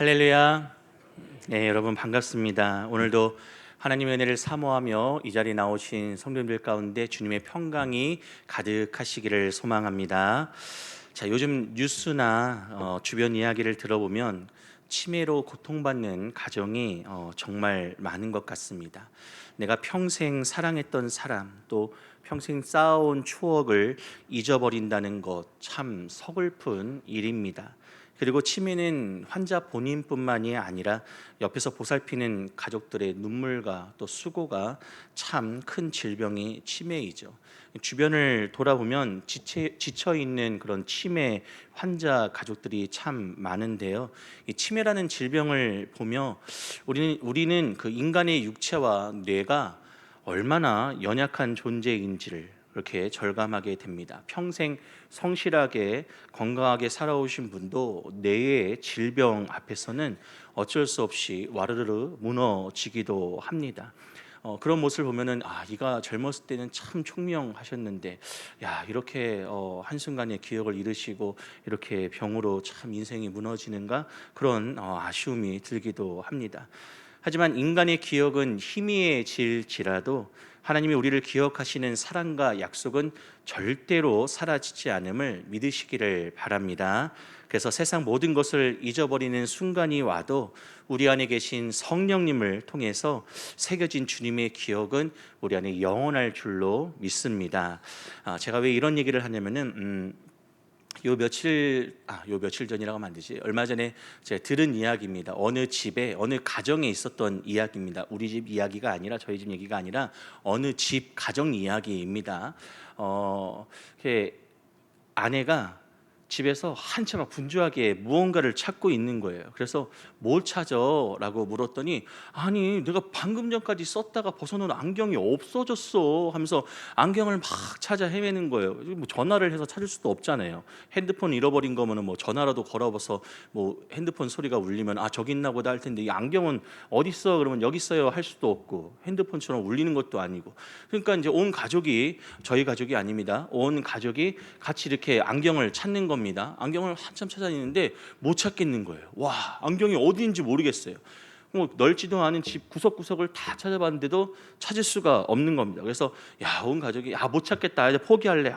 할렐루야. 네, 여러분 반갑습니다. 오늘도 하나님의 은혜를 사모하며 이 자리에 나오신 성도님들 가운데 주님의 평강이 가득하시기를 소망합니다. 자, 요즘 뉴스나 주변 이야기를 들어보면 치매로 고통받는 가정이 정말 많은 것 같습니다. 내가 평생 사랑했던 사람, 또 평생 쌓아온 추억을 잊어버린다는 것 참 서글픈 일입니다. 그리고 치매는 환자 본인뿐만이 아니라 옆에서 보살피는 가족들의 눈물과 또 수고가 참 큰 질병이 치매이죠. 주변을 돌아보면 지쳐 있는 그런 치매 환자 가족들이 참 많은데요. 이 치매라는 질병을 보며 우리는 그 인간의 육체와 뇌가 얼마나 연약한 존재인지를 이렇게 절감하게 됩니다. 평생 성실하게 건강하게 살아오신 분도 뇌의 질병 앞에서는 어쩔 수 없이 와르르 무너지기도 합니다. 그런 모습을 보면은 이가 젊었을 때는 참 총명하셨는데 야 이렇게 한순간에 기억을 잃으시고 이렇게 병으로 참 인생이 무너지는가 그런 아쉬움이 들기도 합니다. 하지만 인간의 기억은 희미해질지라도 하나님이 우리를 기억하시는 사랑과 약속은 절대로 사라지지 않음을 믿으시기를 바랍니다. 그래서 세상 모든 것을 잊어버리는 순간이 와도 우리 안에 계신 성령님을 통해서 새겨진 주님의 기억은 우리 안에 영원할 줄로 믿습니다. 제가 왜 이런 얘기를 하냐면은 요 며칠 전이라고 하면 안 되지. 얼마 전에 제가 들은 이야기입니다. 어느 집에 어느 가정에 있었던 이야기입니다. 우리 집 이야기가 아니라 저희 집 얘기가 아니라 어느 집 가정 이야기입니다. 이렇게 아내가 집에서 한참 분주하게 무언가를 찾고 있는 거예요. 그래서 뭘 찾아? 라고 물었더니 아니 내가 방금 전까지 썼다가 벗어놓은 안경이 없어졌어 하면서 안경을 막 찾아 헤매는 거예요. 뭐 전화를 해서 찾을 수도 없잖아요. 핸드폰 잃어버린 거면은 뭐 전화라도 걸어봐서 뭐 핸드폰 소리가 울리면 저기 있나 보다 할 텐데 이 안경은 어디 있어? 그러면 여기 있어요 할 수도 없고 핸드폰처럼 울리는 것도 아니고 그러니까 이제 온 가족이 저희 가족이 아닙니다. 온 가족이 같이 이렇게 안경을 찾는 겁니다. 안경을 한참 찾아다니는데 못 찾겠는 거예요. 와, 안경이 어디인지 모르겠어요. 뭐 넓지도 않은 집 구석구석을 다 찾아봤는데도 찾을 수가 없는 겁니다. 그래서 온 가족이 못 찾겠다. 이제 포기할래.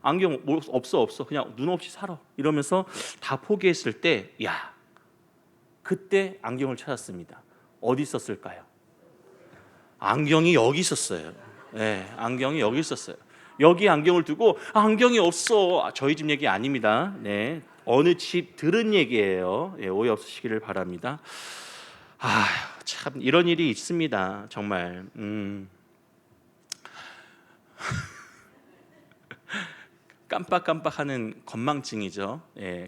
안경 없어. 그냥 눈 없이 살아. 이러면서 다 포기했을 때 그때 안경을 찾았습니다. 어디 있었을까요? 안경이 여기 있었어요. 네, 안경이 여기 있었어요. 여기 안경을 두고 안경이 없어. 저희 집 얘기 아닙니다. 네, 어느 집 들은 얘기예요. 오해 없으시기를 바랍니다. 참 이런 일이 있습니다. 정말. 깜빡깜빡하는 건망증이죠.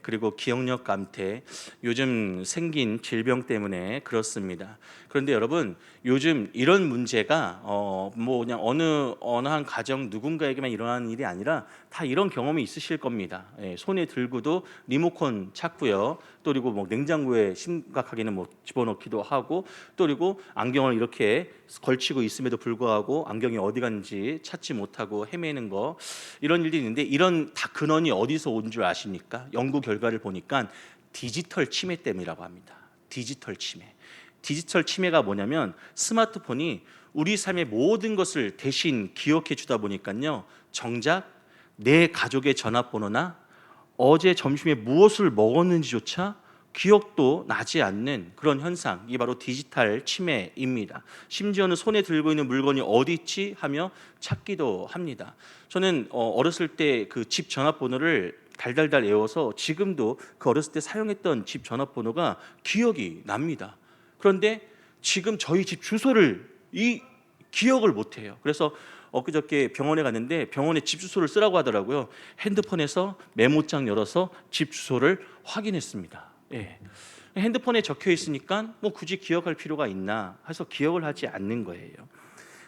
그리고 기억력 감퇴, 요즘 생긴 질병 때문에 그렇습니다. 그런데 여러분, 요즘 이런 문제가 뭐 그냥 어느 한 가정 누군가에게만 일어나는 일이 아니라 다 이런 경험이 있으실 겁니다. 손에 들고도 리모컨 찾고요. 또 그리고 뭐 냉장고에 심각하게는 뭐 집어넣기도 하고, 또 그리고 안경을 이렇게 걸치고 있음에도 불구하고 안경이 어디 갔는지 찾지 못하고 헤매는 거, 이런 일들이 있는데 이런 다 근원이 어디서 온 줄 아십니까? 연구 결과를 보니까 디지털 치매 때문이라고 합니다. 디지털 치매. 디지털 치매가 뭐냐면 스마트폰이 우리 삶의 모든 것을 대신 기억해 주다 보니까요, 정작 내 가족의 전화번호나 어제 점심에 무엇을 먹었는지조차 기억도 나지 않는 그런 현상, 이게 바로 디지털 치매입니다. 심지어는 손에 들고 있는 물건이 어디 있지 하며 찾기도 합니다. 저는 어렸을 때 그 집 전화번호를 달달달 외워서 지금도 그 어렸을 때 사용했던 집 전화번호가 기억이 납니다. 그런데 지금 저희 집 주소를 기억을 못해요. 그래서 엊그저께 병원에 갔는데 병원에 집 주소를 쓰라고 하더라고요. 핸드폰에서 메모장 열어서 집 주소를 확인했습니다. 핸드폰에 적혀 있으니까 뭐 굳이 기억할 필요가 있나 해서 기억을 하지 않는 거예요.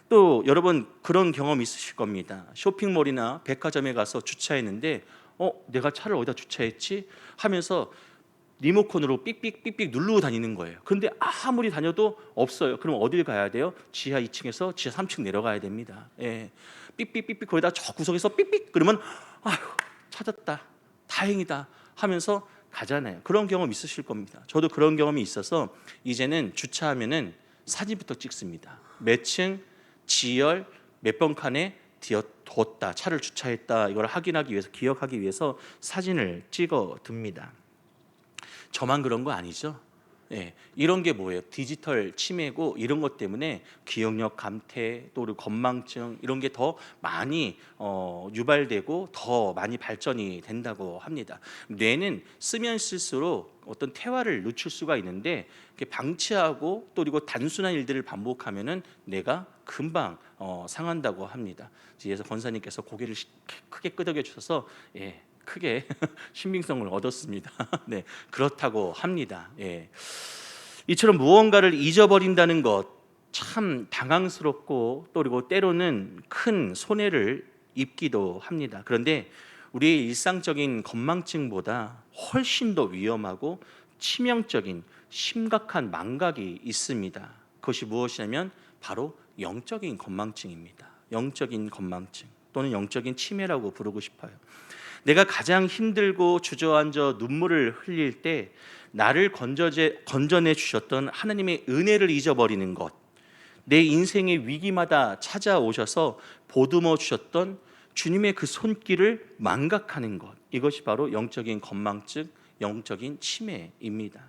또 여러분 그런 경험 있으실 겁니다. 쇼핑몰이나 백화점에 가서 주차했는데 내가 차를 어디다 주차했지 하면서 리모컨으로 삑삑 누르고 다니는 거예요. 그런데 아무리 다녀도 없어요. 그럼 어딜 가야 돼요? 지하 2층에서 지하 3층 내려가야 됩니다. 삑삑 거기다 저 구석에서 삑삑 그러면 찾았다, 다행이다 하면서 가잖아요. 그런 경험 있으실 겁니다. 저도 그런 경험이 있어서 이제는 주차하면은 사진부터 찍습니다. 몇 층, 지열, 몇 번 칸에 뒀다, 차를 주차했다, 이걸 확인하기 위해서, 기억하기 위해서 사진을 찍어 둡니다. 저만 그런 거 아니죠? 예, 이런 게 뭐예요? 디지털 치매고 이런 것 때문에 기억력 감퇴 또 건망증 이런 게 더 많이 유발되고 더 많이 발전이 된다고 합니다. 뇌는 쓰면 쓸수록 어떤 태화를 늦출 수가 있는데 방치하고 또 그리고 단순한 일들을 반복하면은 뇌가 금방 상한다고 합니다. 그래서 권사님께서 고개를 크게 끄덕여 주셔서 크게 신빙성을 얻었습니다. 네, 그렇다고 합니다. 이처럼 무언가를 잊어버린다는 것 참 당황스럽고 또 그리고 때로는 큰 손해를 입기도 합니다. 그런데 우리의 일상적인 건망증보다 훨씬 더 위험하고 치명적인 심각한 망각이 있습니다. 그것이 무엇이냐면 바로 영적인 건망증입니다. 영적인 건망증 또는 영적인 치매라고 부르고 싶어요. 내가 가장 힘들고 주저앉아 눈물을 흘릴 때 나를 건져내 주셨던 하나님의 은혜를 잊어버리는 것, 내 인생의 위기마다 찾아오셔서 보듬어 주셨던 주님의 그 손길을 망각하는 것, 이것이 바로 영적인 건망증, 영적인 치매입니다.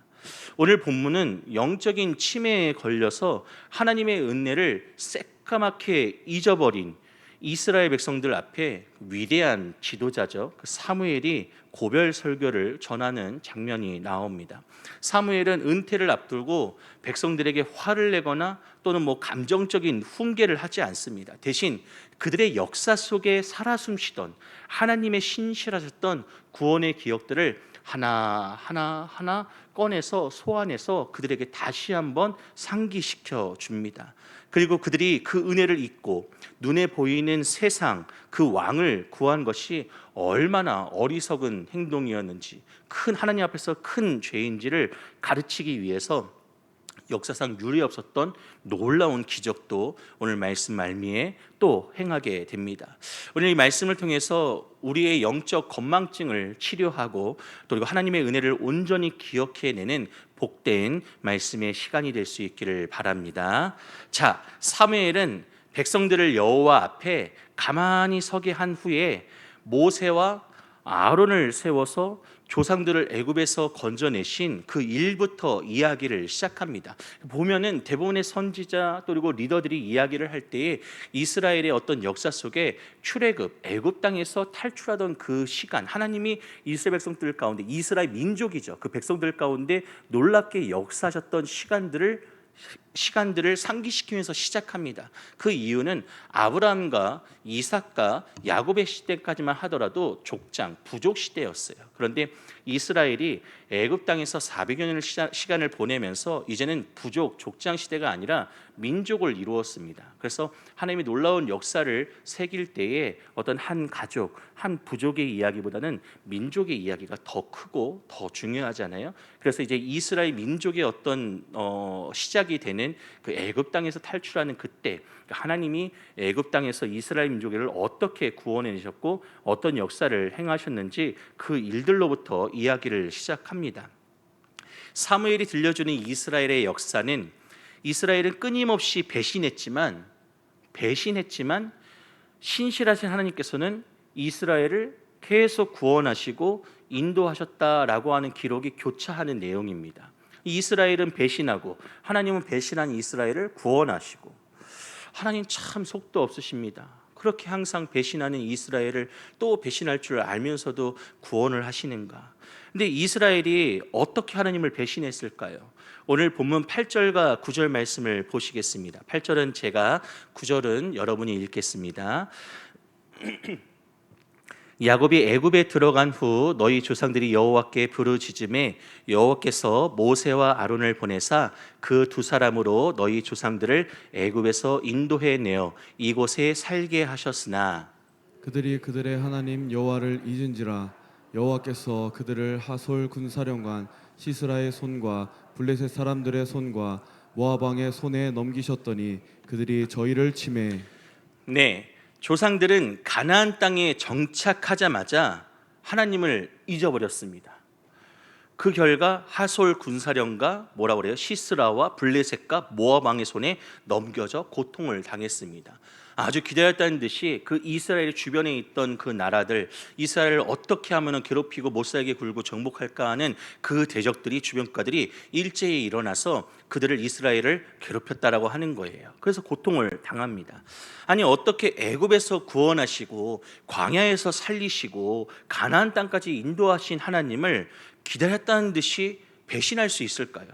오늘 본문은 영적인 치매에 걸려서 하나님의 은혜를 새까맣게 잊어버린 이스라엘 백성들 앞에 위대한 지도자죠. 그 사무엘이 고별 설교를 전하는 장면이 나옵니다. 사무엘은 은퇴를 앞두고 백성들에게 화를 내거나 또는 감정적인 훈계를 하지 않습니다. 대신 그들의 역사 속에 살아 숨쉬던 하나님의 신실하셨던 구원의 기억들을 하나 꺼내서 소환해서 그들에게 다시 한번 상기시켜 줍니다. 그리고 그들이 그 은혜를 잊고 눈에 보이는 세상, 그 왕을 구한 것이 얼마나 어리석은 행동이었는지, 큰 하나님 앞에서 큰 죄인지를 가르치기 위해서 역사상 유례 없었던 놀라운 기적도 오늘 말씀 말미에 또 행하게 됩니다. 오늘 이 말씀을 통해서 우리의 영적 건망증을 치료하고 또 그리고 하나님의 은혜를 온전히 기억해내는 복된 말씀의 시간이 될 수 있기를 바랍니다. 자, 사무엘은 백성들을 여호와 앞에 가만히 서게 한 후에 모세와 아론을 세워서 조상들을 애굽에서 건져내신 그 일부터 이야기를 시작합니다. 보면은 대부분의 선지자 또 그리고 리더들이 이야기를 할 때에 이스라엘의 어떤 역사 속에 출애굽, 애굽 땅에서 탈출하던 그 시간, 하나님이 이스라엘 백성들 가운데, 이스라엘 민족이죠, 그 백성들 가운데 놀랍게 역사하셨던 시간들을 상기시키면서 시작합니다. 그 이유는 아브라함과 이삭과 야곱의 시대까지만 하더라도 족장, 부족 시대였어요. 그런데 이스라엘이 애굽 땅에서 400여 년의 시간을 보내면서 이제는 부족, 족장 시대가 아니라 민족을 이루었습니다. 그래서 하나님이 놀라운 역사를 새길 때에 어떤 한 가족, 한 부족의 이야기보다는 민족의 이야기가 더 크고 더 중요하잖아요. 그래서 이제 이스라엘 민족의 어떤 시작이 되는 그 애굽 땅에서 탈출하는 그때 하나님이 애굽 땅에서 이스라엘 민족을 어떻게 구원해내셨고 어떤 역사를 행하셨는지 그 일들로부터 이야기를 시작합니다. 사무엘이 들려주는 이스라엘의 역사는 이스라엘은 끊임없이 배신했지만 신실하신 하나님께서는 이스라엘을 계속 구원하시고 인도하셨다라고 하는 기록이 교차하는 내용입니다. 이스라엘은 배신하고 하나님은 배신한 이스라엘을 구원하시고, 하나님 참 속도 없으십니다. 그렇게 항상 배신하는 이스라엘을 또 배신할 줄 알면서도 구원을 하시는가? 근데 이스라엘이 어떻게 하나님을 배신했을까요? 오늘 본문 8절과 9절 말씀을 보시겠습니다. 8절은 제가, 9절은 여러분이 읽겠습니다. 야곱이 애굽에 들어간 후 너희 조상들이 여호와께 부르짖음에 여호와께서 모세와 아론을 보내사 그 두 사람으로 너희 조상들을 애굽에서 인도해 내어 이곳에 살게 하셨으나 그들이 그들의 하나님 여호와를 잊은지라 여호와께서 그들을 하솔 군사령관 시스라의 손과 블레셋 사람들의 손과 모압 왕의 손에 넘기셨더니 그들이 저희를 치매. 네, 조상들은 가나안 땅에 정착하자마자 하나님을 잊어버렸습니다. 그 결과 하솔 군사령과 뭐라 그래요? 시스라와 블레셋과 모압 왕의 손에 넘겨져 고통을 당했습니다. 아주 기다렸다는 듯이 그 이스라엘 주변에 있던 그 나라들, 이스라엘을 어떻게 하면 괴롭히고 못살게 굴고 정복할까 하는 그 대적들이, 주변 국가들이 일제히 일어나서 그들을, 이스라엘을 괴롭혔다라고 하는 거예요. 그래서 고통을 당합니다. 아니, 어떻게 애굽에서 구원하시고 광야에서 살리시고 가나안 땅까지 인도하신 하나님을 기다렸다는 듯이 배신할 수 있을까요?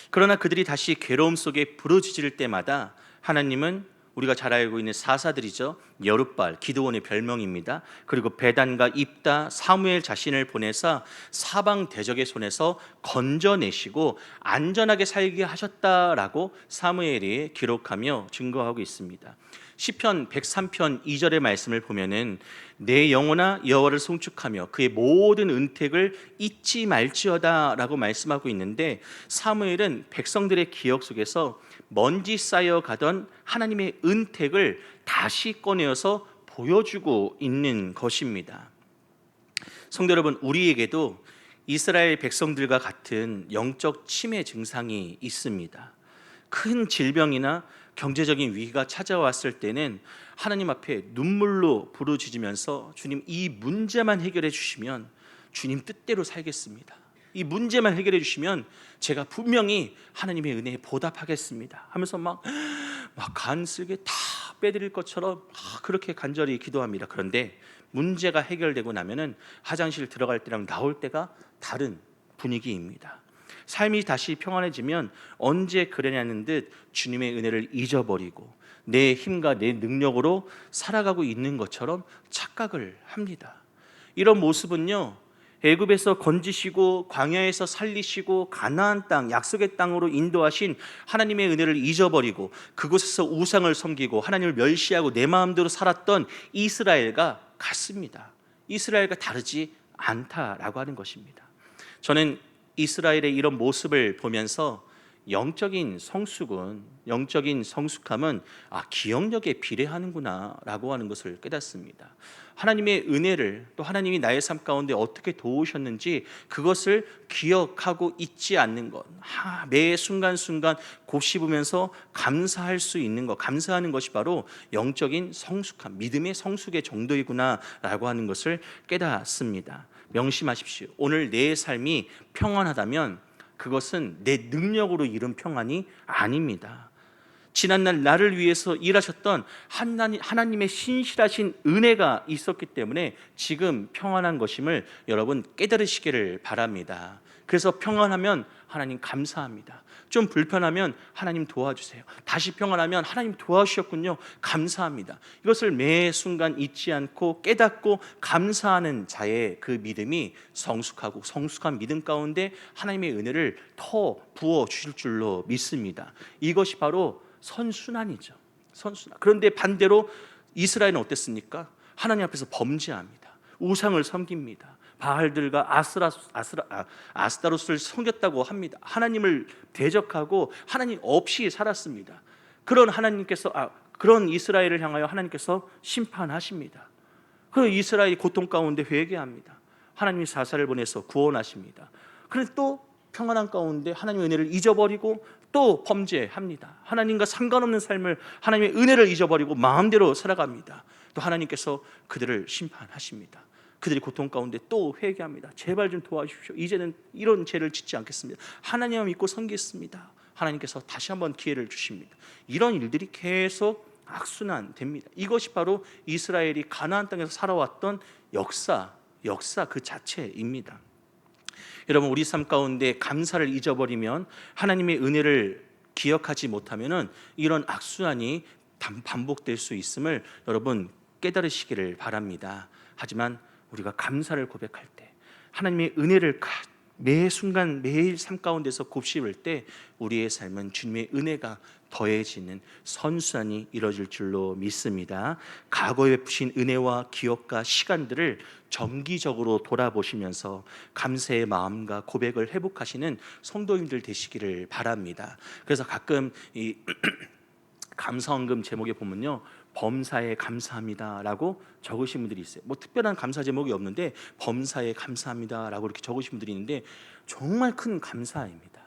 그러나 그들이 다시 괴로움 속에 부르짖을 때마다 하나님은 우리가 잘 알고 있는 사사들이죠. 여룻발, 기드온의 별명입니다. 그리고 베단과 입다, 사무엘 자신을 보내사 사방 대적의 손에서 건져내시고 안전하게 살게 하셨다라고 사무엘이 기록하며 증거하고 있습니다. 시편 103편 2절의 말씀을 보면은 내 영혼아 여호와를 송축하며 그의 모든 은택을 잊지 말지어다라고 말씀하고 있는데, 사무엘은 백성들의 기억 속에서 먼지 쌓여 가던 하나님의 은택을 다시 꺼내어서 보여주고 있는 것입니다. 성도 여러분, 우리에게도 이스라엘 백성들과 같은 영적 치매 증상이 있습니다. 큰 질병이나 경제적인 위기가 찾아왔을 때는 하나님 앞에 눈물로 부르짖으면서 주님, 이 문제만 해결해 주시면 주님 뜻대로 살겠습니다. 이 문제만 해결해 주시면 제가 분명히 하나님의 은혜에 보답하겠습니다 하면서 막 간쓸게 다 빼드릴 것처럼 그렇게 간절히 기도합니다. 그런데 문제가 해결되고 나면은 화장실 들어갈 때랑 나올 때가 다른 분위기입니다. 삶이 다시 평안해지면 언제 그러냐는 듯 주님의 은혜를 잊어버리고 내 힘과 내 능력으로 살아가고 있는 것처럼 착각을 합니다. 이런 모습은요, 애굽에서 건지시고 광야에서 살리시고 가나안 땅, 약속의 땅으로 인도하신 하나님의 은혜를 잊어버리고 그곳에서 우상을 섬기고 하나님을 멸시하고 내 마음대로 살았던 이스라엘과 같습니다. 이스라엘과 다르지 않다라고 하는 것입니다. 저는 이스라엘의 이런 모습을 보면서 영적인 성숙함은 기억력에 비례하는구나 라고 하는 것을 깨닫습니다. 하나님의 은혜를, 또 하나님이 나의 삶 가운데 어떻게 도우셨는지 그것을 기억하고 잊지 않는 것, 매 순간순간 곱씹으면서 감사할 수 있는 것, 감사하는 것이 바로 영적인 성숙함, 믿음의 성숙의 정도이구나 라고 하는 것을 깨닫습니다. 명심하십시오. 오늘 내 삶이 평안하다면 그것은 내 능력으로 이룬 평안이 아닙니다. 지난날 나를 위해서 일하셨던 하나님의 신실하신 은혜가 있었기 때문에 지금 평안한 것임을 여러분 깨달으시기를 바랍니다. 그래서 평안하면 하나님 감사합니다. 좀 불편하면 하나님 도와주세요. 다시 평안하면 하나님 도와주셨군요, 감사합니다. 이것을 매 순간 잊지 않고 깨닫고 감사하는 자의 그 믿음이 성숙하고 성숙한 믿음 가운데 하나님의 은혜를 더 부어 주실 줄로 믿습니다. 이것이 바로 선순환이죠. 선순환. 그런데 반대로 이스라엘은 어땠습니까? 하나님 앞에서 범죄합니다. 우상을 섬깁니다. 바알들과 아스타로스를 섬겼다고 합니다. 하나님을 대적하고 하나님 없이 살았습니다. 그런 이스라엘을 향하여 하나님께서 심판하십니다. 그 이스라엘이 고통 가운데 회개합니다. 하나님이 사사를 보내서 구원하십니다. 그런데 또 평안한 가운데 하나님의 은혜를 잊어버리고 또 범죄합니다. 하나님과 상관없는 삶을, 하나님의 은혜를 잊어버리고 마음대로 살아갑니다. 또 하나님께서 그들을 심판하십니다. 그들이 고통 가운데 또 회개합니다. 제발 좀 도와주십시오. 이제는 이런 죄를 짓지 않겠습니다. 하나님을 믿고 섬기겠습니다. 하나님께서 다시 한번 기회를 주십니다. 이런 일들이 계속 악순환됩니다. 이것이 바로 이스라엘이 가나안 땅에서 살아왔던 역사 그 자체입니다. 여러분, 우리 삶 가운데 감사를 잊어버리면, 하나님의 은혜를 기억하지 못하면은 이런 악순환이 반복될 수 있음을 여러분 깨달으시기를 바랍니다. 하지만 우리가 감사를 고백할 때, 하나님의 은혜를 매 순간 매일 삶 가운데서 곱씹을 때 우리의 삶은 주님의 은혜가 더해지는 선순환이 이루어질 줄로 믿습니다. 과거에 베푸신 은혜와 기억과 시간들을 정기적으로 돌아보시면서 감사의 마음과 고백을 회복하시는 성도님들 되시기를 바랍니다. 그래서 가끔 감사원금 제목에 보면요, 범사에 감사합니다라고 적으신 분들이 있어요. 뭐 특별한 감사 제목이 없는데 범사에 감사합니다라고 이렇게 적으신 분들이 있는데 정말 큰 감사입니다.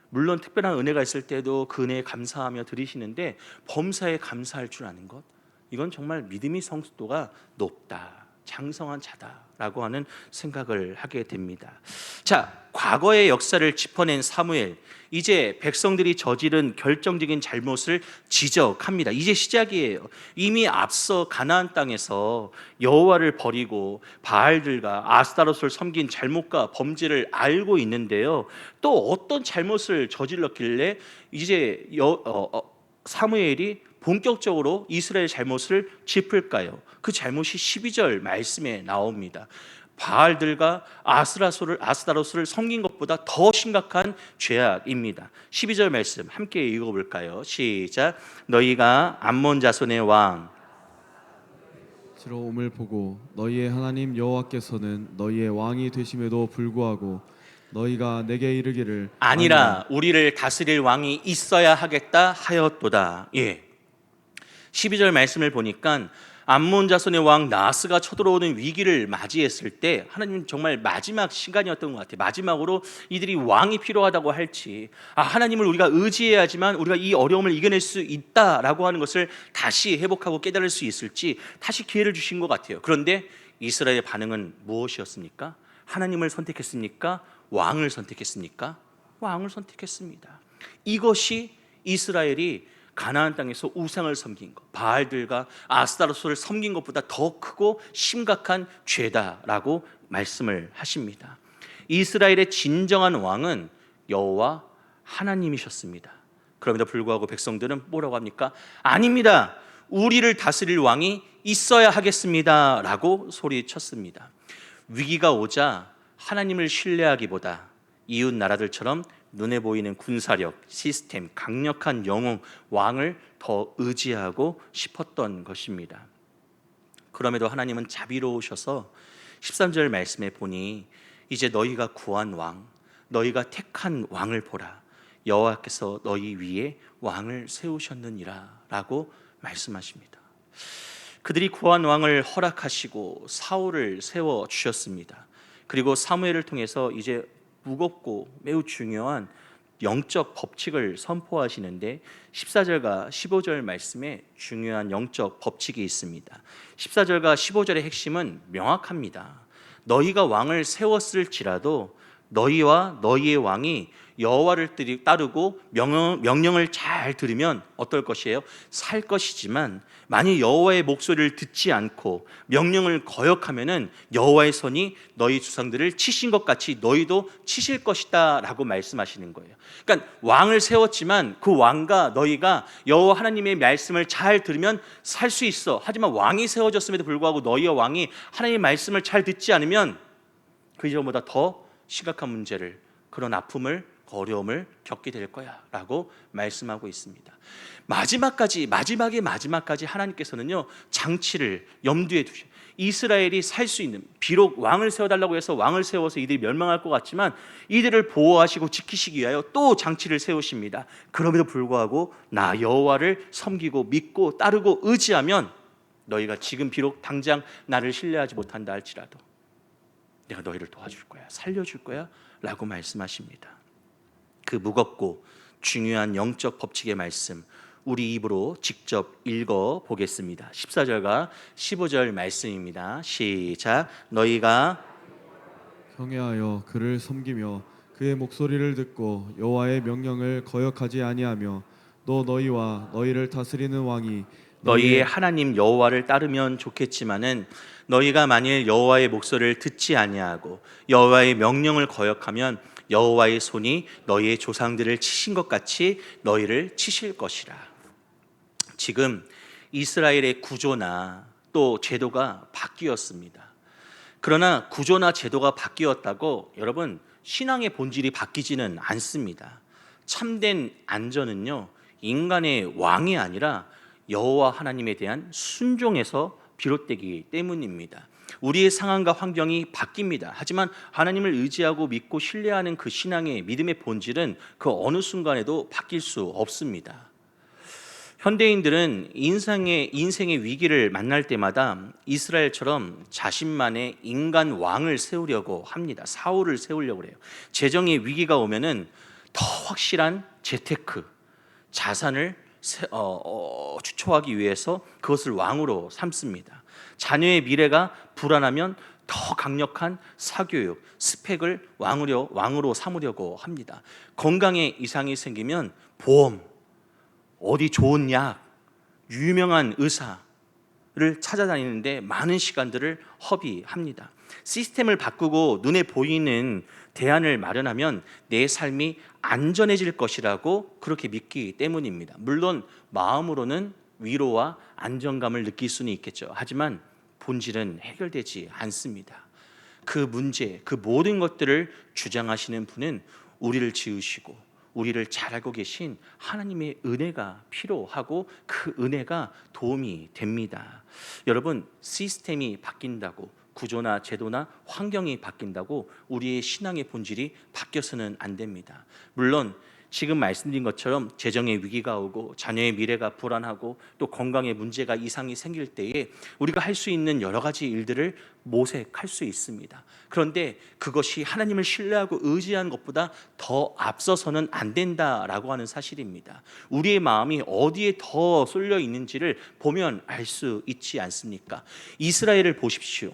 물론 특별한 은혜가 있을 때도 그 은혜에 감사하며 드리시는데 범사에 감사할 줄 아는 것, 이건 정말 믿음의 성숙도가 높다, 장성한 자다라고 하는 생각을 하게 됩니다. 자, 과거의 역사를 짚어낸 사무엘, 이제 백성들이 저지른 결정적인 잘못을 지적합니다. 이제 시작이에요. 이미 앞서 가나안 땅에서 여호와를 버리고 바알들과 아스타롯을 섬긴 잘못과 범죄를 알고 있는데요, 또 어떤 잘못을 저질렀길래 이제 사무엘이 본격적으로 이스라엘 잘못을 짚을까요? 그 잘못이 12절 말씀에 나옵니다. 바알들과 아스타롯을 섬긴 것보다 더 심각한 죄악입니다. 12절 말씀 함께 읽어볼까요? 시작. 너희가 암몬 자손의 왕 지로움을 보고 너희의 하나님 여호와께서는 너희의 왕이 되심에도 불구하고 너희가 내게 이르기를 아니라 우리를 다스릴 왕이 있어야 하겠다 하였도다. 예. 12절 말씀을 보니까 암몬 자손의 왕 나하스가 쳐들어오는 위기를 맞이했을 때 하나님 정말 마지막 시간이었던 것 같아요. 마지막으로 이들이 왕이 필요하다고 할지, 하나님을 우리가 의지해야지만 우리가 이 어려움을 이겨낼 수 있다라고 하는 것을 다시 회복하고 깨달을 수 있을지 다시 기회를 주신 것 같아요. 그런데 이스라엘의 반응은 무엇이었습니까? 하나님을 선택했습니까? 왕을 선택했습니까? 왕을 선택했습니다. 이것이 이스라엘이 가나안 땅에서 우상을 섬긴 것, 바알들과 아스타롯을 섬긴 것보다 더 크고 심각한 죄다라고 말씀을 하십니다. 이스라엘의 진정한 왕은 여호와 하나님이셨습니다. 그럼에도 불구하고 백성들은 뭐라고 합니까? 아닙니다. 우리를 다스릴 왕이 있어야 하겠습니다 라고 소리쳤습니다. 위기가 오자 하나님을 신뢰하기보다 이웃 나라들처럼 눈에 보이는 군사력, 시스템, 강력한 영웅, 왕을 더 의지하고 싶었던 것입니다. 그럼에도 하나님은 자비로우셔서 13절 말씀에 보니 이제 너희가 구한 왕, 너희가 택한 왕을 보라. 여호와께서 너희 위에 왕을 세우셨느니라 라고 말씀하십니다. 그들이 구한 왕을 허락하시고 사울을 세워주셨습니다. 그리고 사무엘을 통해서 이제 무겁고 매우 중요한 영적 법칙을 선포하시는데 14절과 15절 말씀에 중요한 영적 법칙이 있습니다. 14절과 15절의 핵심은 명확합니다. 너희가 왕을 세웠을지라도 너희와 너희의 왕이 여호와를 따르고 명령을 잘 들으면 어떨 것이에요? 살 것이지만 만약 여호와의 목소리를 듣지 않고 명령을 거역하면은 여호와의 손이 너희 주상들을 치신 것 같이 너희도 치실 것이다 라고 말씀하시는 거예요. 그러니까 왕을 세웠지만 그 왕과 너희가 여호와 하나님의 말씀을 잘 들으면 살 수 있어. 하지만 왕이 세워졌음에도 불구하고 너희와 왕이 하나님의 말씀을 잘 듣지 않으면 그 이전보다 더 심각한 문제를, 그런 아픔을, 어려움을 겪게 될 거야 라고 말씀하고 있습니다. 마지막의 마지막까지 하나님께서는요 장치를 염두에 두셔. 이스라엘이 살 수 있는, 비록 왕을 세워달라고 해서 왕을 세워서 이들이 멸망할 것 같지만 이들을 보호하시고 지키시기 위하여 또 장치를 세우십니다. 그럼에도 불구하고 나 여호와를 섬기고 믿고 따르고 의지하면 너희가 지금 비록 당장 나를 신뢰하지 못한다 할지라도 내가 너희를 도와줄 거야, 살려줄 거야 라고 말씀하십니다. 그 무겁고 중요한 영적 법칙의 말씀 우리 입으로 직접 읽어보겠습니다. 14절과 15절 말씀입니다. 시작. 너희가 경외하여 그를 섬기며 그의 목소리를 듣고 여호와의 명령을 거역하지 아니하며 또 너희와 너희를 다스리는 왕이 너희의 하나님 여호와를 따르면 좋겠지만은 너희가 만일 여호와의 목소리를 듣지 아니하고 여호와의 명령을 거역하면 여호와의 손이 너희의 조상들을 치신 것 같이 너희를 치실 것이라. 지금 이스라엘의 구조나 또 제도가 바뀌었습니다. 그러나 구조나 제도가 바뀌었다고 여러분 신앙의 본질이 바뀌지는 않습니다. 참된 안전은요 인간의 왕이 아니라 여호와 하나님에 대한 순종에서 비롯되기 때문입니다. 우리의 상황과 환경이 바뀝니다. 하지만 하나님을 의지하고 믿고 신뢰하는 그 신앙의 믿음의 본질은 그 어느 순간에도 바뀔 수 없습니다. 현대인들은 인생의 위기를 만날 때마다 이스라엘처럼 자신만의 인간 왕을 세우려고 합니다. 사울을 세우려고 해요. 재정의 위기가 오면은 더 확실한 재테크, 자산을 추초하기 위해서 그것을 왕으로 삼습니다. 자녀의 미래가 불안하면 더 강력한 사교육, 스펙을 왕으로 삼으려고 합니다. 건강에 이상이 생기면 보험, 어디 좋은 약, 유명한 의사를 찾아다니는데 많은 시간들을 허비합니다. 시스템을 바꾸고 눈에 보이는 대안을 마련하면 내 삶이 안전해질 것이라고 그렇게 믿기 때문입니다. 물론 마음으로는 위로와 안정감을 느낄 수는 있겠죠. 하지만 본질은 해결되지 않습니다. 그 문제, 그 모든 것들을 주장하시는 분은 우리를 지으시고 우리를 잘 알고 계신 하나님의 은혜가 필요하고 그 은혜가 도움이 됩니다. 여러분, 시스템이 바뀐다고, 구조나 제도나 환경이 바뀐다고 우리의 신앙의 본질이 바뀌어서는 안 됩니다. 물론 지금 말씀드린 것처럼 재정의 위기가 오고 자녀의 미래가 불안하고 또 건강에 문제가 이상이 생길 때에 우리가 할 수 있는 여러 가지 일들을 모색할 수 있습니다. 그런데 그것이 하나님을 신뢰하고 의지하는 것보다 더 앞서서는 안 된다라고 하는 사실입니다. 우리의 마음이 어디에 더 쏠려 있는지를 보면 알 수 있지 않습니까? 이스라엘을 보십시오.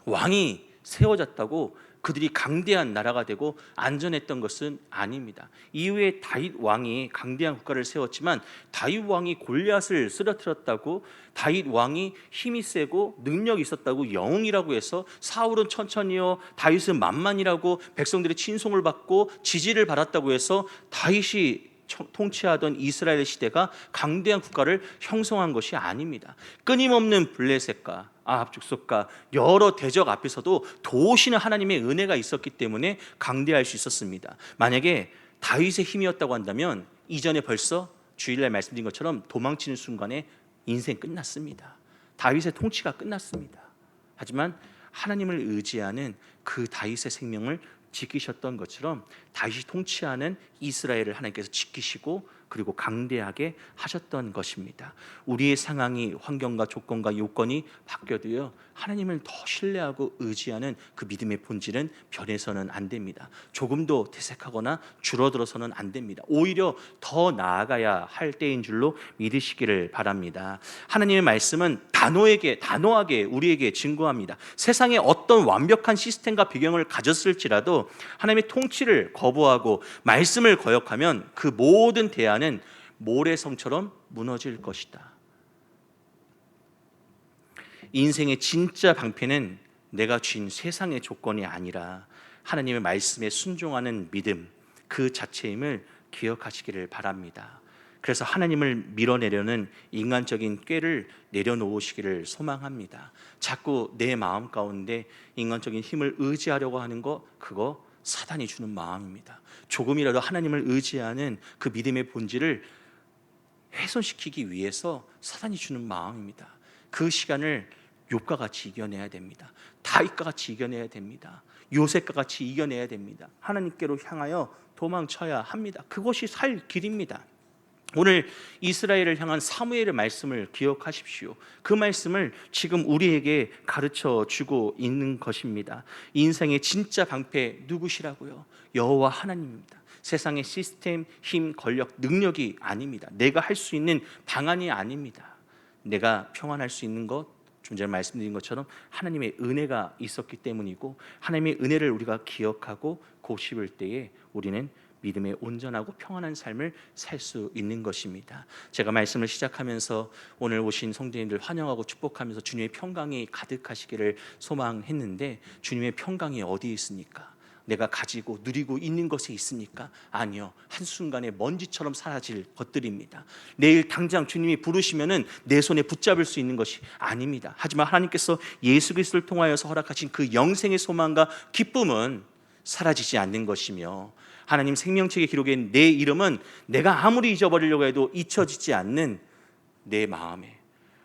왕이 세워졌다고 그들이 강대한 나라가 되고 안전했던 것은 아닙니다. 이후에 다윗 왕이 강대한 국가를 세웠지만 다윗 왕이 골리앗을 쓰러뜨렸다고, 다윗 왕이 힘이 세고 능력이 있었다고 영웅이라고 해서 사울은 천천히요, 다윗은 만만이라고 백성들의 친송을 받고 지지를 받았다고 해서 다윗이 통치하던 이스라엘 시대가 강대한 국가를 형성한 것이 아닙니다. 끊임없는 블레셋과 아합 족속과 여러 대적 앞에서도 도우시는 하나님의 은혜가 있었기 때문에 강대할 수 있었습니다. 만약에 다윗의 힘이었다고 한다면 이전에 벌써 주일날 말씀드린 것처럼 도망치는 순간에 인생 끝났습니다. 다윗의 통치가 끝났습니다. 하지만 하나님을 의지하는 그 다윗의 생명을 지키셨던 것처럼 다윗이 통치하는 이스라엘을 하나님께서 지키시고 그리고 강대하게 하셨던 것입니다. 우리의 상황이, 환경과 조건과 요건이 바뀌어도요, 하나님을 더 신뢰하고 의지하는 그 믿음의 본질은 변해서는 안 됩니다. 조금도 퇴색하거나 줄어들어서는 안 됩니다. 오히려 더 나아가야 할 때인 줄로 믿으시기를 바랍니다. 하나님의 말씀은 단호하게 우리에게 증거합니다. 세상에 어떤 완벽한 시스템과 배경을 가졌을지라도 하나님의 통치를 거부하고 말씀을 거역하면 그 모든 대안은 모래성처럼 무너질 것이다. 인생의 진짜 방패는 내가 쥔 세상의 조건이 아니라 하나님의 말씀에 순종하는 믿음 그 자체임을 기억하시기를 바랍니다. 그래서 하나님을 밀어내려는 인간적인 꾀를 내려놓으시기를 소망합니다. 자꾸 내 마음 가운데 인간적인 힘을 의지하려고 하는 거, 그거 사단이 주는 마음입니다. 조금이라도 하나님을 의지하는 그 믿음의 본질을 훼손시키기 위해서 사단이 주는 마음입니다. 그 시간을 욥과 같이 이겨내야 됩니다. 다윗과 같이 이겨내야 됩니다. 요셉과 같이 이겨내야 됩니다. 하나님께로 향하여 도망쳐야 합니다. 그것이 살 길입니다. 오늘 이스라엘을 향한 사무엘의 말씀을 기억하십시오. 그 말씀을 지금 우리에게 가르쳐 주고 있는 것입니다. 인생의 진짜 방패 누구시라고요? 여호와 하나님입니다. 세상의 시스템, 힘, 권력, 능력이 아닙니다. 내가 할 수 있는 방안이 아닙니다. 내가 평안할 수 있는 것, 좀 전에 말씀드린 것처럼 하나님의 은혜가 있었기 때문이고, 하나님의 은혜를 우리가 기억하고 고집을 때에 우리는 믿음의 온전하고 평안한 삶을 살 수 있는 것입니다. 제가 말씀을 시작하면서 오늘 오신 성도님들 환영하고 축복하면서 주님의 평강이 가득하시기를 소망했는데, 주님의 평강이 어디 있습니까? 내가 가지고 누리고 있는 것에 있습니까? 아니요. 한순간에 먼지처럼 사라질 것들입니다. 내일 당장 주님이 부르시면은 내 손에 붙잡을 수 있는 것이 아닙니다. 하지만 하나님께서 예수 그리스도를 통하여서 허락하신 그 영생의 소망과 기쁨은 사라지지 않는 것이며, 하나님 생명책의 기록에 내 이름은 내가 아무리 잊어버리려고 해도 잊혀지지 않는 내 마음에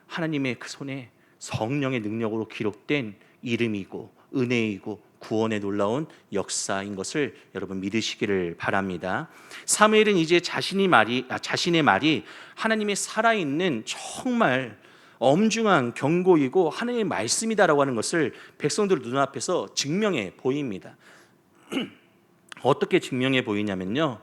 하나님의 그 손에 성령의 능력으로 기록된 이름이고 은혜이고 구원의 놀라운 역사인 것을 여러분 믿으시기를 바랍니다. 사무엘은 이제 자신의 말이 하나님의 살아있는 정말 엄중한 경고이고 하나님의 말씀이다라고 하는 것을 백성들 눈앞에서 증명해 보입니다. 어떻게 증명해 보이냐면요,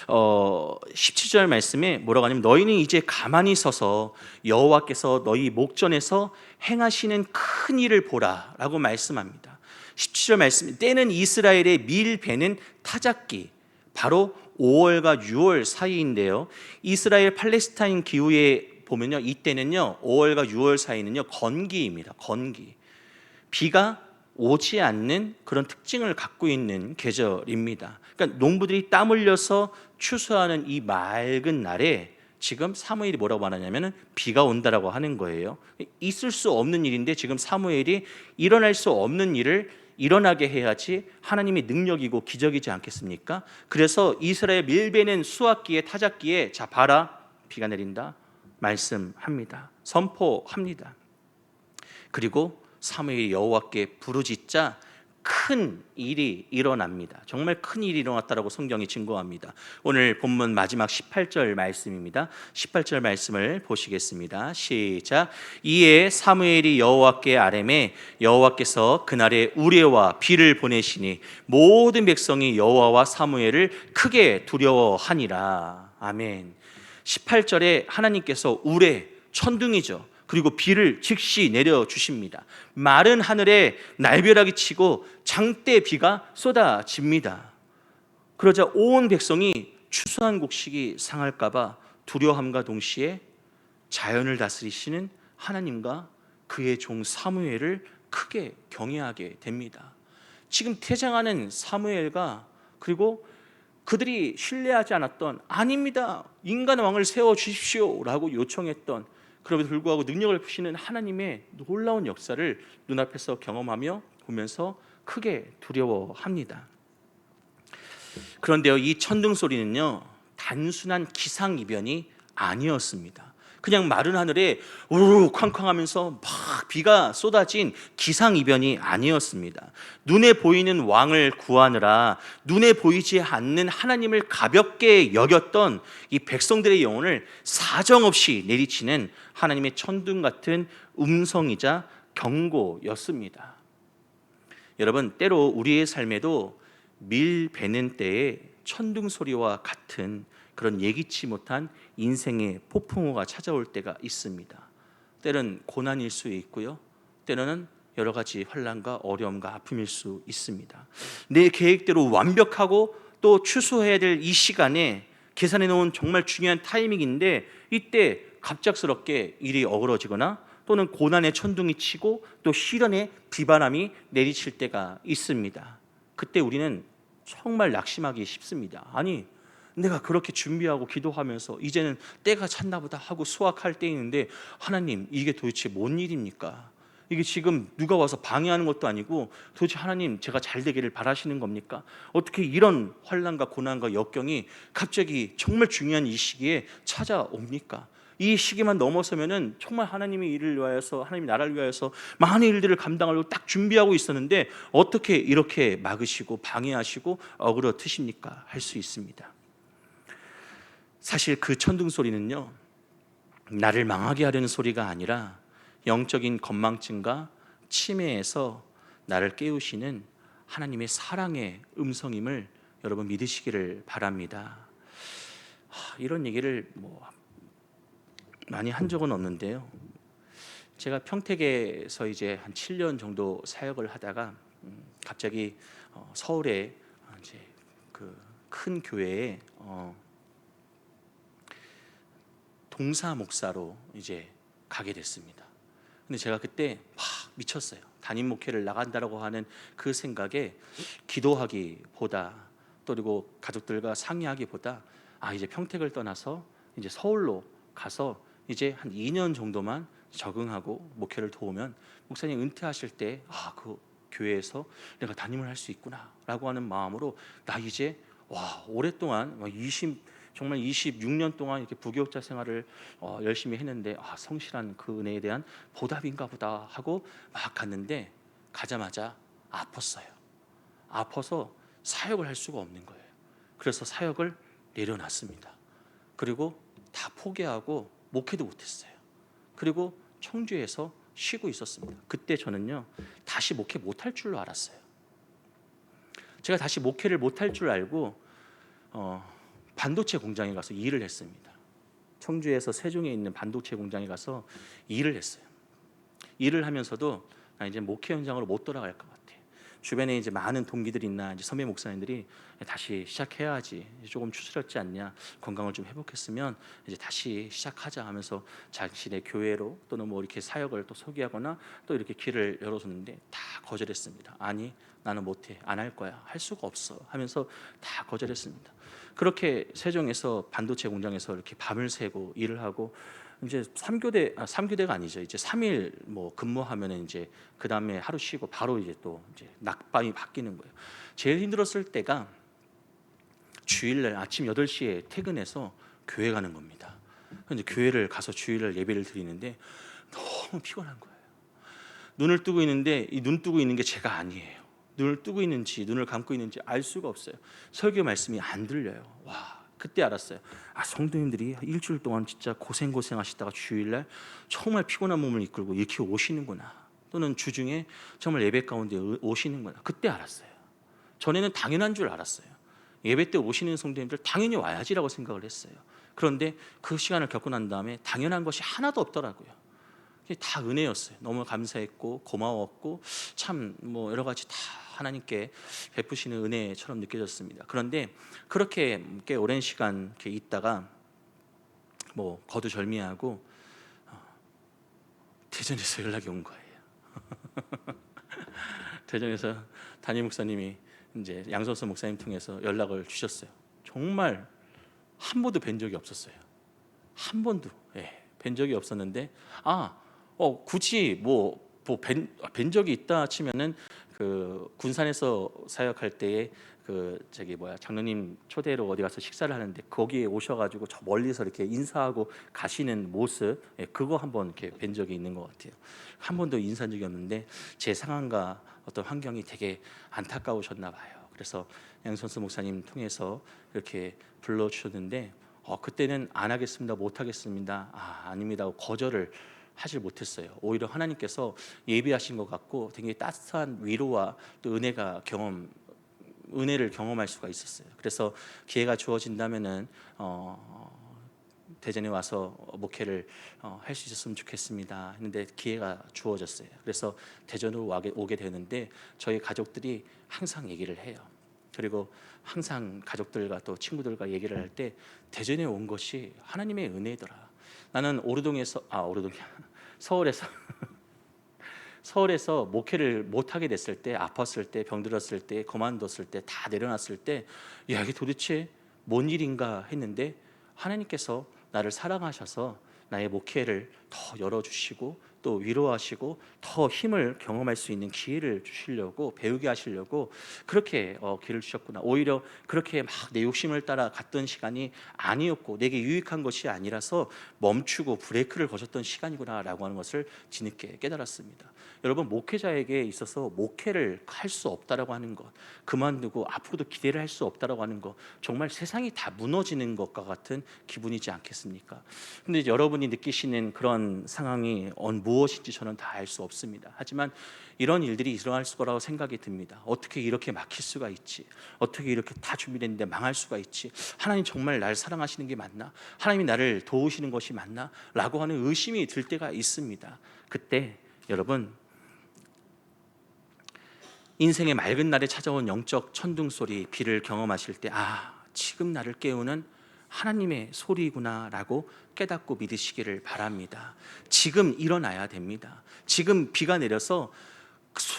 17절 말씀에 뭐라고 하냐면 너희는 이제 가만히 서서 여호와께서 너희 목전에서 행하시는 큰 일을 보라 라고 말씀합니다. 17절 말씀, 때는 이스라엘의 밀배는 타작기, 바로 5월과 6월 사이인데요, 이스라엘 팔레스타인 기후에 보면요, 이때는요 5월과 6월 사이는요 건기입니다. 건기, 비가 오지 않는 그런 특징을 갖고 있는 계절입니다. 그러니까 농부들이 땀 흘려서 추수하는 이 맑은 날에 지금 사무엘이 뭐라고 말하냐면은 비가 온다라고 하는 거예요. 있을 수 없는 일인데 지금 사무엘이 일어날 수 없는 일을 일어나게 해야지 하나님의 능력이고 기적이지 않겠습니까? 그래서 이스라엘 밀배는 수확기에 타작기에 자 봐라 비가 내린다 말씀합니다. 선포합니다. 그리고 사무엘이 여호와께 부르짖자 큰 일이 일어납니다. 정말 큰 일이 일어났다라고 성경이 증거합니다. 오늘 본문 마지막 18절 말씀입니다. 18절 말씀을 보시겠습니다. 시작. 이에 사무엘이 여호와께 아뢰매 여호와께서 그날에 우레와 비를 보내시니 모든 백성이 여호와와 사무엘을 크게 두려워하니라. 아멘. 18절에 하나님께서 우레, 천둥이죠, 그리고 비를 즉시 내려주십니다. 마른 하늘에 날벼락이 치고 장대 비가 쏟아집니다. 그러자 온 백성이 추수한 곡식이 상할까 봐 두려움과 동시에 자연을 다스리시는 하나님과 그의 종 사무엘을 크게 경외하게 됩니다. 지금 퇴장하는 사무엘과 그리고 그들이 신뢰하지 않았던 아닙니다, 인간 왕을 세워주십시오 라고 요청했던, 그럼에도 불구하고 능력을 푸시는 하나님의 놀라운 역사를 눈앞에서 경험하며 보면서 크게 두려워합니다. 그런데요, 이 천둥 소리는요 단순한 기상이변이 아니었습니다. 그냥 마른 하늘에 우르르 쾅쾅하면서 막 비가 쏟아진 기상이변이 아니었습니다. 눈에 보이는 왕을 구하느라 눈에 보이지 않는 하나님을 가볍게 여겼던 이 백성들의 영혼을 사정없이 내리치는 하나님의 천둥 같은 음성이자 경고였습니다. 여러분, 때로 우리의 삶에도 밀 베는 때에 천둥 소리와 같은 그런 예기치 못한 인생의 폭풍우가 찾아올 때가 있습니다. 때는 고난일 수 있고요, 때로는 여러 가지 환난과 어려움과 아픔일 수 있습니다. 내 계획대로 완벽하고 또 추수해야 될 이 시간에 계산해 놓은 정말 중요한 타이밍인데 이때 갑작스럽게 일이 어그러지거나 또는 고난의 천둥이 치고 또 시련의 비바람이 내리칠 때가 있습니다. 그때 우리는 정말 낙심하기 쉽습니다. 아니, 내가 그렇게 준비하고 기도하면서 이제는 때가 찼나 보다 하고 수확할 때인데 하나님, 이게 도대체 뭔 일입니까? 이게 지금 누가 와서 방해하는 것도 아니고 도대체 하나님, 제가 잘 되기를 바라시는 겁니까? 어떻게 이런 환난과 고난과 역경이 갑자기 정말 중요한 이 시기에 찾아옵니까? 이 시기만 넘어서면은 정말 하나님의 일을 위하여서, 하나님의 나라를 위하여서 많은 일들을 감당하려고 딱 준비하고 있었는데 어떻게 이렇게 막으시고 방해하시고 어그러 트십니까? 할 수 있습니다. 사실 그 천둥 소리는요, 나를 망하게 하려는 소리가 아니라 영적인 건망증과 치매에서 나를 깨우시는 하나님의 사랑의 음성임을 여러분 믿으시기를 바랍니다. 이런 얘기를 많이 한 적은 없는데요, 제가 평택에서 이제 한 7년 정도 사역을 하다가 갑자기 서울에 이제 그 큰 교회에 동사 목사로 이제 가게 됐습니다. 근데 제가 그때 막 미쳤어요. 담임 목회를 나간다라고 하는 그 생각에 기도하기보다 또 그리고 가족들과 상의하기보다 이제 평택을 떠나서 이제 서울로 가서 이제 한 2년 정도만 적응하고 목회를 도우면 목사님 은퇴하실 때 그 교회에서 내가 담임을 할 수 있구나라고 하는 마음으로 나 이제 오랫동안 정말 26년 동안 이렇게 부교육자 생활을 열심히 했는데 성실한 그 은혜에 대한 보답인가 보다 하고 막 갔는데 가자마자 아팠어요. 아파서 사역을 할 수가 없는 거예요. 그래서 사역을 내려놨습니다. 그리고 다 포기하고 목회도 못했어요. 그리고 청주에서 쉬고 있었습니다. 그때 저는요 다시 목회 못할 줄로 알았어요. 제가 다시 목회를 못할 줄 알고 반도체 공장에 가서 일을 했습니다. 청주에서 세종에 있는 반도체 공장에 가서 일을 했어요. 일을 하면서도 나 이제 목회 현장으로 못 돌아갈 것 같아. 주변에 이제 많은 동기들이나 이제 선배 목사님들이 다시 시작해야지, 조금 추스렸지 않냐, 건강을 좀 회복했으면 이제 다시 시작하자 하면서 자신의 교회로 또는 뭐 이렇게 사역을 또 소개하거나 또 이렇게 길을 열어줬는데 다 거절했습니다. 아니 나는 못해, 안 할 거야, 할 수가 없어 하면서 다 거절했습니다. 그렇게 세종에서 반도체 공장에서 이렇게 밤을 새고 일을 하고 이제 3교대가 아니죠. 이제 3일 뭐 근무하면은 이제 그 다음에 하루 쉬고 바로 이제 또 이제 낙밤이 바뀌는 거예요. 제일 힘들었을 때가 주일날 아침 8시에 퇴근해서 교회 가는 겁니다. 근데 교회를 가서 주일날 예배를 드리는데 너무 피곤한 거예요. 눈을 뜨고 있는데 이 눈 뜨고 있는 게 제가 아니에요. 눈을 뜨고 있는지 눈을 감고 있는지 알 수가 없어요. 설교 말씀이 안 들려요. 와, 그때 알았어요. 아, 성도님들이 일주일 동안 진짜 고생하시다가 주일날 정말 피곤한 몸을 이끌고 이렇게 오시는구나. 또는 주중에 정말 예배 가운데 오시는구나. 그때 알았어요. 전에는 당연한 줄 알았어요. 예배 때 오시는 성도님들 당연히 와야지라고 생각을 했어요. 그런데 그 시간을 겪고 난 다음에 당연한 것이 하나도 없더라고요. 다 은혜였어요. 너무 감사했고 고마웠고 참 뭐 여러 가지 다 하나님께 베푸시는 은혜처럼 느껴졌습니다. 그런데 그렇게 꽤 오랜 시간 이렇게 있다가 뭐 거두절미하고 대전에서 연락이 온 거예요. 대전에서 담임 목사님이 이제 양선수 목사님 통해서 연락을 주셨어요. 정말 한 번도 뵌 적이 없었어요. 한 번도 뵌 적이 없었는데 굳이 뵌 적이 있다 치면은 그 군산에서 사역할 때에 그 장로님 초대로 어디 가서 식사를 하는데 거기에 오셔가지고 저 멀리서 이렇게 인사하고 가시는 모습, 그거 한번 이렇게 뵌 적이 있는 것 같아요. 한 번도 인사한 적이 없는데 제 상황과 어떤 환경이 되게 안타까우셨나 봐요. 그래서 양선수 목사님 통해서 이렇게 불러주셨는데 그때는 안 하겠습니다, 못 하겠습니다, 아닙니다 하고 거절을 하질 못했어요. 오히려 하나님께서 예비하신 것 같고 되게 따뜻한 위로와 또 은혜를 경험할 수가 있었어요. 그래서 기회가 주어진다면은 대전에 와서 목회를 할 수 있었으면 좋겠습니다 했는데 기회가 주어졌어요. 그래서 대전으로 오게 되는데 저희 가족들이 항상 얘기를 해요. 그리고 항상 가족들과 또 친구들과 얘기를 할 때 대전에 온 것이 하나님의 은혜더라. 나는 서울에서 목회를 못 하게 됐을 때, 아팠을 때, 병들었을 때, 그만뒀을 때, 다 내려놨을 때, 야, 이게 도대체 뭔 일인가 했는데 하나님께서 나를 사랑하셔서 나의 목회를 더 열어주시고 또 위로하시고 더 힘을 경험할 수 있는 기회를 주시려고, 배우게 하시려고 그렇게 기회를 주셨구나. 오히려 그렇게 막 내 욕심을 따라 갔던 시간이 아니었고 내게 유익한 것이 아니라서 멈추고 브레이크를 거셨던 시간이구나라고 하는 것을 뒤늦게 깨달았습니다. 여러분, 목회자에게 있어서 목회를 할 수 없다라고 하는 것, 그만두고 앞으로도 기대를 할 수 없다라고 하는 것, 정말 세상이 다 무너지는 것과 같은 기분이지 않겠습니까? 근데 여러분이 느끼시는 그런 상황이 무엇인지 저는 다 알 수 없습니다. 하지만 이런 일들이 일어날 거라고 생각이 듭니다. 어떻게 이렇게 막힐 수가 있지? 어떻게 이렇게 다 준비됐는데 망할 수가 있지? 하나님 정말 날 사랑하시는 게 맞나? 하나님이 나를 도우시는 것이 맞나? 라고 하는 의심이 들 때가 있습니다. 그때 여러분, 인생의 맑은 날에 찾아온 영적 천둥소리, 비를 경험하실 때 지금 나를 깨우는 하나님의 소리구나라고 깨닫고 믿으시기를 바랍니다. 지금 일어나야 됩니다. 지금 비가 내려서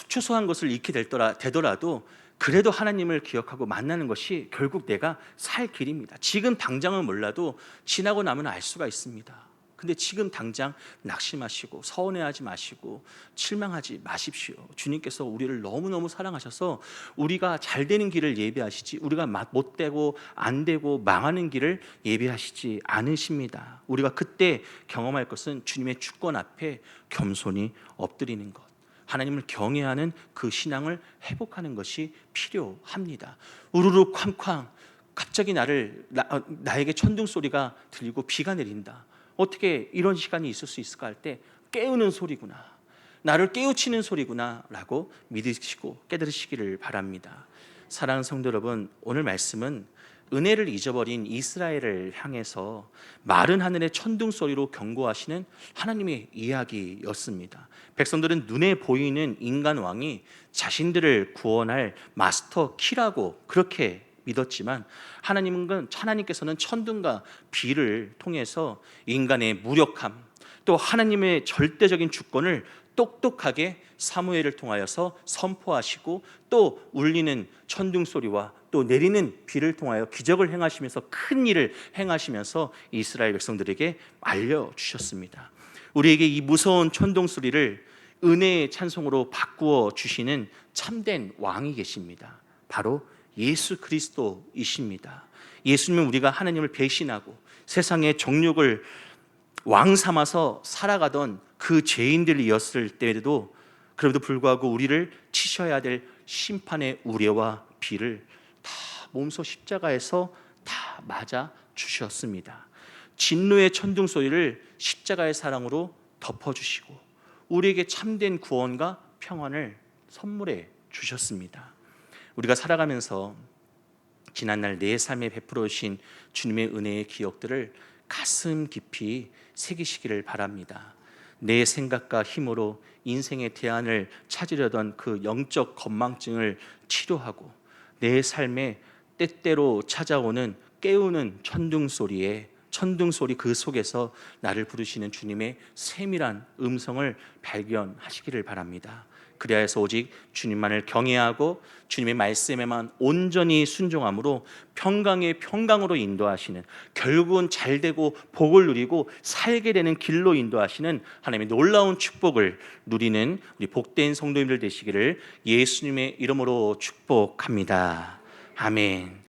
추수한 것을 잃게 되더라도 그래도 하나님을 기억하고 만나는 것이 결국 내가 살 길입니다. 지금 당장은 몰라도 지나고 나면 알 수가 있습니다. 근데 지금 당장 낙심하시고 서운해하지 마시고 실망하지 마십시오. 주님께서 우리를 너무너무 사랑하셔서 우리가 잘 되는 길을 예비하시지, 우리가 못되고 안 되고 망하는 길을 예비하시지 않으십니다. 우리가 그때 경험할 것은 주님의 주권 앞에 겸손히 엎드리는 것, 하나님을 경외하는 그 신앙을 회복하는 것이 필요합니다. 우르르 쾅쾅 갑자기 나에게 천둥 소리가 들리고 비가 내린다. 어떻게 이런 시간이 있을 수 있을까 할 때 깨우는 소리구나, 나를 깨우치는 소리구나 라고 믿으시고 깨달으시기를 바랍니다. 사랑하는 성도 여러분, 오늘 말씀은 은혜를 잊어버린 이스라엘을 향해서 마른 하늘의 천둥 소리로 경고하시는 하나님의 이야기였습니다. 백성들은 눈에 보이는 인간 왕이 자신들을 구원할 마스터 키라고 그렇게 믿었지만 하나님께서는 천둥과 비를 통해서 인간의 무력함, 또 하나님의 절대적인 주권을 똑똑하게 사무엘을 통하여서 선포하시고, 또 울리는 천둥 소리와 또 내리는 비를 통하여 기적을 행하시면서 큰 일을 행하시면서 이스라엘 백성들에게 알려주셨습니다. 우리에게 이 무서운 천둥 소리를 은혜의 찬송으로 바꾸어 주시는 참된 왕이 계십니다. 바로 예수 그리스도이십니다. 예수님은 우리가 하나님을 배신하고 세상의 정욕을 왕 삼아서 살아가던 그 죄인들이었을 때에도 그럼에도 불구하고 우리를 치셔야 될 심판의 우레와 비를 다 몸소 십자가에서 다 맞아 주셨습니다. 진노의 천둥 소리를 십자가의 사랑으로 덮어주시고 우리에게 참된 구원과 평안을 선물해 주셨습니다. 우리가 살아가면서 지난날 내 삶에 베풀어 주신 주님의 은혜의 기억들을 가슴 깊이 새기시기를 바랍니다. 내 생각과 힘으로 인생의 대안을 찾으려던 그 영적 건망증을 치료하고 내 삶에 때때로 찾아오는 깨우는 천둥소리 그 속에서 나를 부르시는 주님의 세밀한 음성을 발견하시기를 바랍니다. 그래야 해서 오직 주님만을 경외하고 주님의 말씀에만 온전히 순종함으로 평강의 평강으로 인도하시는, 결국은 잘되고 복을 누리고 살게 되는 길로 인도하시는 하나님의 놀라운 축복을 누리는 우리 복된 성도님들 되시기를 예수님의 이름으로 축복합니다. 아멘.